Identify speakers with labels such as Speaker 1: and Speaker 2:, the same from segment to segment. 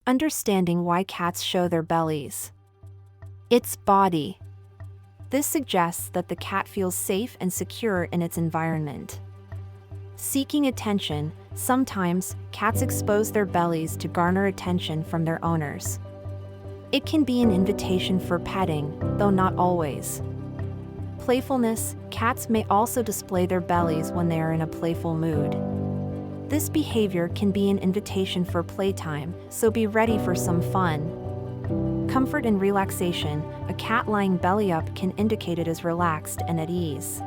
Speaker 1: Understanding why cats show their bellies. Its body. This suggests that the cat feels safe and secure in its environment. Seeking attention, sometimes cats expose their bellies to garner attention from their owners. It can be an invitation for petting, though not always. Playfulness, cats may also display their bellies when they are in a playful mood. This behavior can be an invitation for playtime, so be ready for some fun. Comfort and relaxation, a cat lying belly up can indicate it is relaxed and at ease.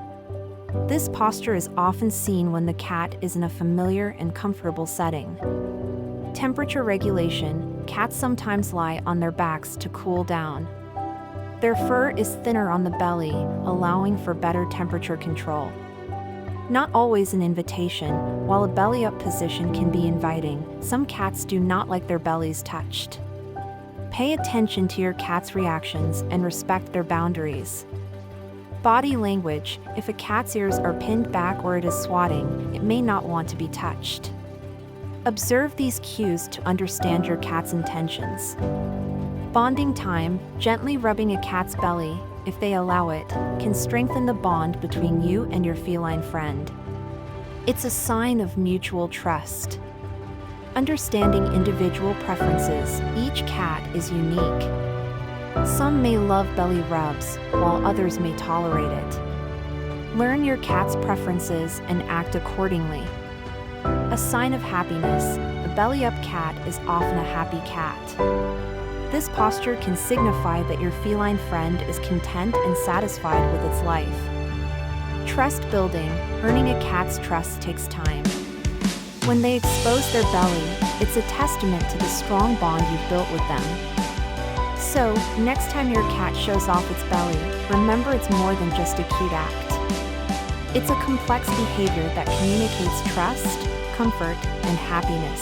Speaker 1: This posture is often seen when the cat is in a familiar and comfortable setting. Temperature regulation, cats sometimes lie on their backs to cool down. Their fur is thinner on the belly, allowing for better temperature control. Not always an invitation, while a belly-up position can be inviting, some cats do not like their bellies touched. Pay attention to your cat's reactions and respect their boundaries. Body language, if a cat's ears are pinned back or it is swatting, it may not want to be touched. Observe these cues to understand your cat's intentions. Bonding time, gently rubbing a cat's belly, if they allow it, can strengthen the bond between you and your feline friend. It's a sign of mutual trust. Understanding individual preferences, each cat is unique. Some may love belly rubs, while others may tolerate it. Learn your cat's preferences and act accordingly. A sign of happiness, a belly-up cat is often a happy cat. This posture can signify that your feline friend is content and satisfied with its life. Trust building, earning a cat's trust takes time. When they expose their belly, it's a testament to the strong bond you've built with them. So, next time your cat shows off its belly, remember it's more than just a cute act. It's a complex behavior that communicates trust, comfort, and happiness.